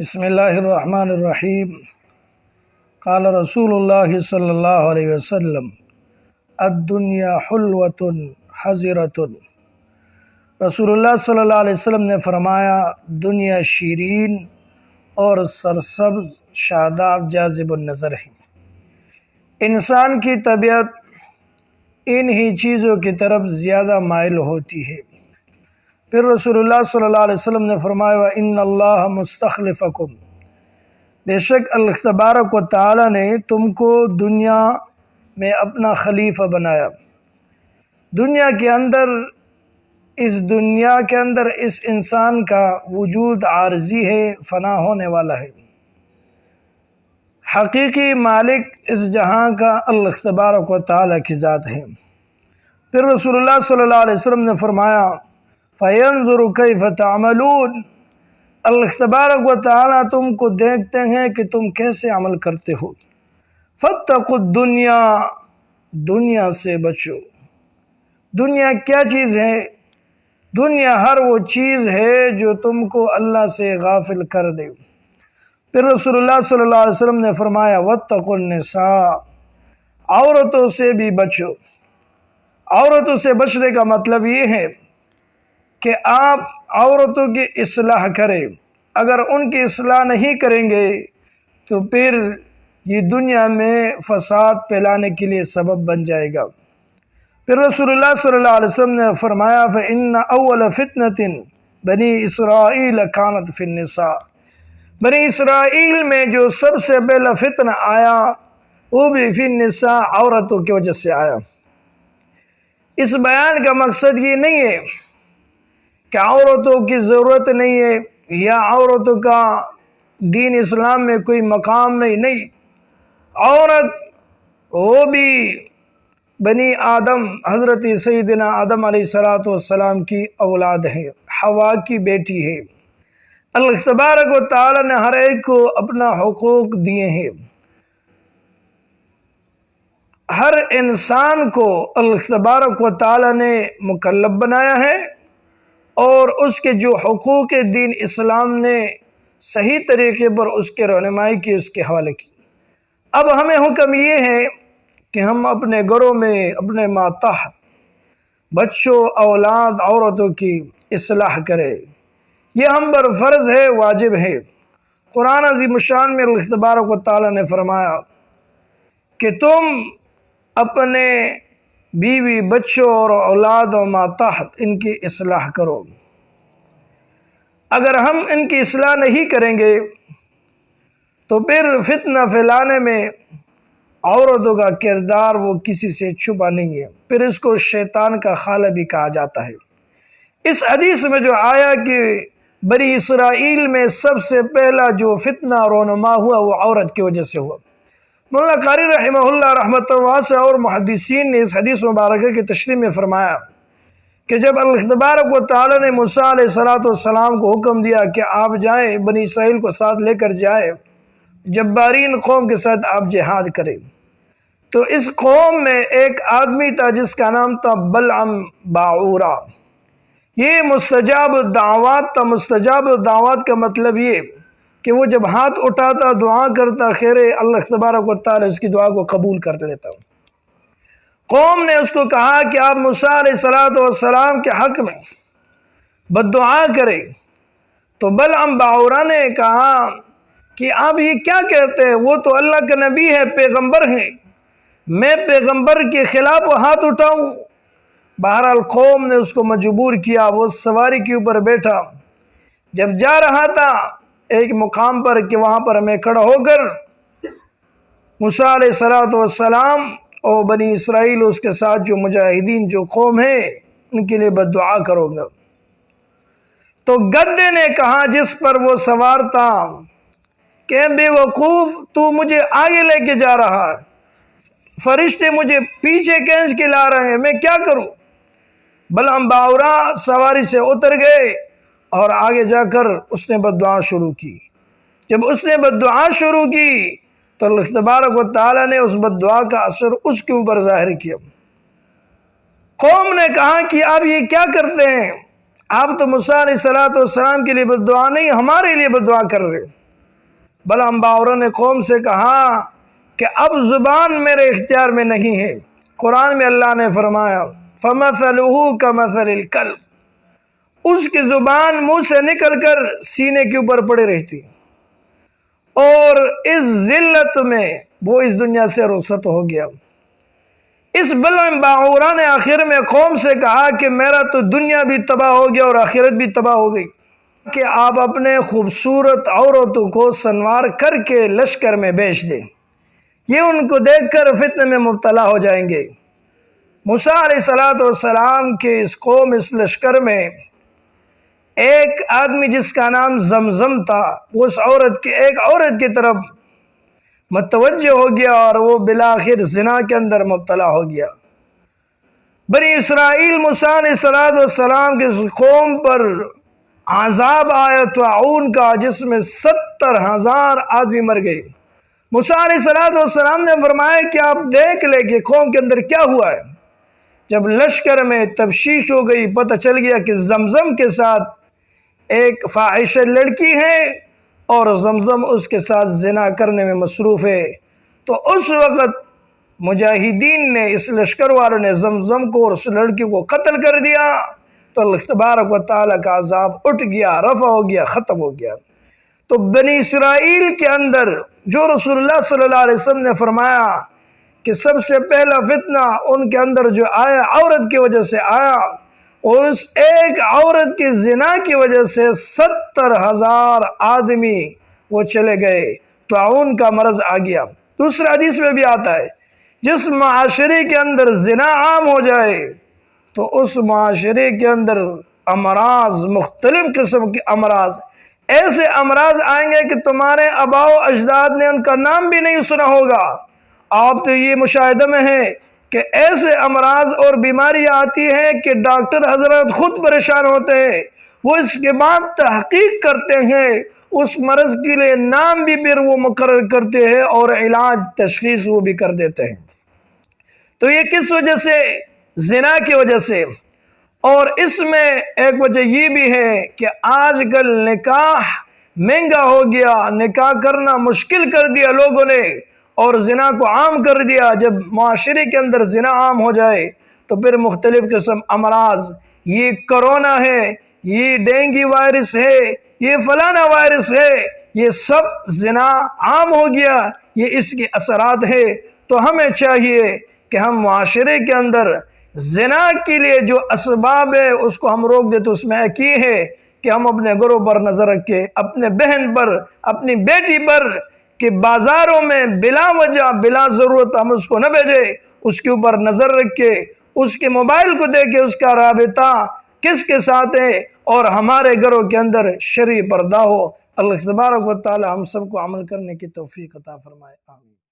بسم اللہ الرحمن الرحیم قال رسول اللہ صلی اللہ علیہ وسلم الدنیا حلوۃ حضرۃ۔ رسول اللہ صلی اللہ علیہ وسلم نے فرمایا دنیا شیرین اور سرسبز شاداب جاذب النظر ہے۔ انسان کی طبیعت انہی چیزوں کی طرف زیادہ مائل ہوتی ہے۔ پھر رسول اللہ صلی اللہ علیہ وسلم نے فرمایا وَإِنَّ اللَّهَ مُسْتَخْلِفَكُمْ، بے شک اللہ تبارک و تعالی نے تم کو دنیا میں اپنا خلیفہ بنایا۔ دنیا کے اندر اس انسان کا وجود عارضی ہے، فنا ہونے والا ہے۔ حقیقی مالک اس جہاں کا اللہ تبارک و تعالی کی ذات ہے۔ پھر رسول اللہ صلی اللہ علیہ وسلم نے فرمایا فَيَنْظُرُ كَيْفَ تَعْمَلُونَ، اللہ تبارک و تعالی تم کو دیکھتے ہیں کہ تم کیسے عمل کرتے ہو۔ فَاتَّقُوا الدُّنْيَا، دنیا سے بچو۔ دنیا کیا چیز ہے؟ دنیا ہر وہ چیز ہے جو تم کو اللہ سے غافل کر دے۔ پھر رسول اللہ صلی اللہ علیہ وسلم نے فرمایا وَاتَّقُوا النِّسَاءَ، عورتوں سے بھی بچو۔ عورتوں سے بچنے کا مطلب یہ ہے کہ آپ عورتوں کی اصلاح کریں۔ اگر ان کی اصلاح نہیں کریں گے تو پھر یہ دنیا میں فساد پھیلانے کے لیے سبب بن جائے گا۔ پھر رسول اللہ صلی اللہ علیہ وسلم نے فرمایا فَإِنَّ أَوَّلَ فِتْنَةٍ بنی اسرائیل كانت فی النساء، بنی اسرائیل میں جو سب سے پہلا فتنہ آیا وہ بھی فی النساء، عورتوں کی وجہ سے آیا۔ اس بیان کا مقصد یہ نہیں ہے کہ عورتوں کی ضرورت نہیں ہے یا عورتوں کا دین اسلام میں کوئی مقام نہیں۔ عورت وہ بھی بنی آدم، حضرت سیدنا آدم علیہ السلام کی اولاد ہے، حوا کی بیٹی ہے۔ اللہ تبارک و تعالی نے ہر ایک کو اپنا حقوق دیے ہیں۔ ہر انسان کو اللہ تبارک و تعالی نے مکلف بنایا ہے اور اس کے جو حقوق دین اسلام نے صحیح طریقے پر اس کے رہنمائی کی، اس کے حوالے کی۔ اب ہمیں حکم یہ ہے کہ ہم اپنے گھروں میں اپنے ماتحت بچوں، اولاد، عورتوں کی اصلاح کریں۔ یہ ہم پر فرض ہے، واجب ہے۔ قرآن عظیم الشان میں اللہ تبارک و تعالی نے فرمایا کہ تم اپنے بیوی، بچوں اور اولاد و ماتحت ان کی اصلاح کرو۔ اگر ہم ان کی اصلاح نہیں کریں گے تو پھر فتنہ پھیلانے میں عورتوں کا کردار وہ کسی سے چھپا نہیں ہے، پھر اس کو شیطان کا خالہ بھی کہا جاتا ہے۔ اس حدیث میں جو آیا کہ بنی اسرائیل میں سب سے پہلا جو فتنہ رونما ہوا وہ عورت کی وجہ سے ہوا۔ مولانا قاری رحمہ اللہ رحمۃ واسعہ اور محدثین نے اس حدیث مبارکہ کی تشریح میں فرمایا کہ جب اللہ تبارک و تعالی نے موسیٰ علیہ السلام کو حکم دیا کہ آپ جائیں، بنی اسرائیل کو ساتھ لے کر جائیں، جبارین قوم کے ساتھ آپ جہاد کریں، تو اس قوم میں ایک آدمی تھا جس کا نام تھا بلعم باعورہ۔ یہ مستجاب الدعوات تھا۔ مستجاب الدعوات کا مطلب یہ کہ وہ جب ہاتھ اٹھاتا، دعا کرتا، خیر اللہ تبارک و تعالی اس کی دعا کو قبول کر دیتا۔ قوم نے اس کو کہا کہ آپ موسیٰ علیہ السلام کے حق میں بد دعا کریں، تو بلعم باعورہ نے کہا کہ آپ یہ کیا کہتے ہیں، وہ تو اللہ کا نبی ہے، پیغمبر ہے، میں پیغمبر کے خلاف ہاتھ اٹھاؤں؟ بہرحال قوم نے اس کو مجبور کیا، وہ سواری کے اوپر بیٹھا۔ جب جا رہا تھا ایک مقام پر کہ وہاں پر میں کھڑا ہو کر موسیٰ علیہ السلام اور بنی اسرائیل اس کے ساتھ جو مجاہدین جو قوم ہے ان کے لیے بد دعا کرو گا، تو گدے نے کہا جس پر وہ سوار تھا کہ بے وقوف، تو مجھے آگے لے کے جا رہا ہے، فرشتے مجھے پیچھے کھینچ کے لا رہے ہیں، میں کیا کروں؟ بلعم باعورہ سواری سے اتر گئے اور آگے جا کر اس نے بد دعا شروع کی۔ جب اس نے بد دعا شروع کی تو اللہ تبارک و تعالی نے اس بد دعا کا اثر اس کے اوپر ظاہر کیا۔ قوم نے کہا کہ آپ یہ کیا کرتے ہیں؟ آپ تو موسیٰ علیہ السلام کے لیے بد دعا نہیں، ہمارے لیے بد دعا کر رہے۔ بلعام باورا نے قوم سے کہا کہ اب زبان میرے اختیار میں نہیں ہے۔ قرآن میں اللہ نے فرمایا فَمَثَلُهُ كَمَثَلِ الْكَلْبِ، اس کی زبان منہ سے نکل کر سینے کے اوپر پڑی رہتی، اور اس ذلت میں وہ اس دنیا سے رخصت ہو گیا۔ اس بلعام باورا نے آخر میں قوم سے کہا کہ میرا تو دنیا بھی تباہ ہو گیا اور آخرت بھی تباہ ہو گئی، کہ آپ اپنے خوبصورت عورتوں کو سنوار کر کے لشکر میں بیچ دیں، یہ ان کو دیکھ کر فتنے میں مبتلا ہو جائیں گے۔ موسیٰ علیہ السلام کے اس قوم، اس لشکر میں ایک آدمی جس کا نام زمزم تھا، وہ اس ایک عورت کی طرف متوجہ ہو گیا اور وہ بالآخر زنا کے اندر مبتلا ہو گیا۔ بنی اسرائیل موسیٰ علیہ السلام کے قوم پر عذاب آیا طاعون کا، جس میں 70,000 آدمی مر گئے۔ موسیٰ علیہ السلام نے فرمایا کہ آپ دیکھ لیں کہ قوم کے اندر کیا ہوا ہے۔ جب لشکر میں تفتیش ہو گئی، پتہ چل گیا کہ زمزم کے ساتھ ایک فاحشہ لڑکی ہے اور زمزم اس کے ساتھ زنا کرنے میں مصروف ہے، تو اس وقت مجاہدین نے، اس لشکر والوں نے زمزم کو اور اس لڑکی کو قتل کر دیا، تو اللہ تبارک و تعالیٰ کا عذاب اٹھ گیا، رفع ہو گیا، ختم ہو گیا۔ تو بنی اسرائیل کے اندر جو رسول اللہ صلی اللہ علیہ وسلم نے فرمایا کہ سب سے پہلا فتنہ ان کے اندر جو آیا عورت کی وجہ سے آیا، اور اس ایک عورت کی زنا کی وجہ سے 70,000 آدمی وہ چلے گئے، طاعون کا مرض آ گیا۔ دوسرے حدیث میں بھی آتا ہے جس معاشرے کے اندر زنا عام ہو جائے تو اس معاشرے کے اندر امراض، مختلف قسم کے امراض، ایسے امراض آئیں گے کہ تمہارے آباء و اجداد نے ان کا نام بھی نہیں سنا ہوگا۔ آپ تو یہ مشاہدہ میں ہے کہ ایسے امراض اور بیماریاں آتی ہیں کہ ڈاکٹر حضرات خود پریشان ہوتے ہیں، وہ اس کے بعد تحقیق کرتے ہیں، اس مرض کے لیے نام بھی پھر وہ مقرر کرتے ہیں اور علاج، تشخیص وہ بھی کر دیتے ہیں۔ تو یہ کس وجہ سے؟ زنا کی وجہ سے۔ اور اس میں ایک وجہ یہ بھی ہے کہ آج کل نکاح مہنگا ہو گیا، نکاح کرنا مشکل کر دیا لوگوں نے، اور زنا کو عام کر دیا۔ جب معاشرے کے اندر زنا عام ہو جائے تو پھر مختلف قسم امراض، یہ کرونا ہے، یہ ڈینگی وائرس ہے، یہ فلانا وائرس ہے، یہ سب زنا عام ہو گیا، یہ اس کے اثرات ہے۔ تو ہمیں چاہیے کہ ہم معاشرے کے اندر زنا کے لیے جو اسباب ہے اس کو ہم روک دیں۔ تو اس میں ایک یہ ہے کہ ہم اپنے گھروں پر نظر رکھیں، اپنے بہن پر، اپنی بیٹی پر، کہ بازاروں میں بلا وجہ، بلا ضرورت ہم اس کو نہ بھیجیں، اس کے اوپر نظر رکھے، اس کے موبائل کو دیکھے، اس کا رابطہ کس کے ساتھ ہے، اور ہمارے گھروں کے اندر شرعی پردہ ہو۔ اللہ تبارک و تعالی ہم سب کو عمل کرنے کی توفیق عطا فرمائے، آمین۔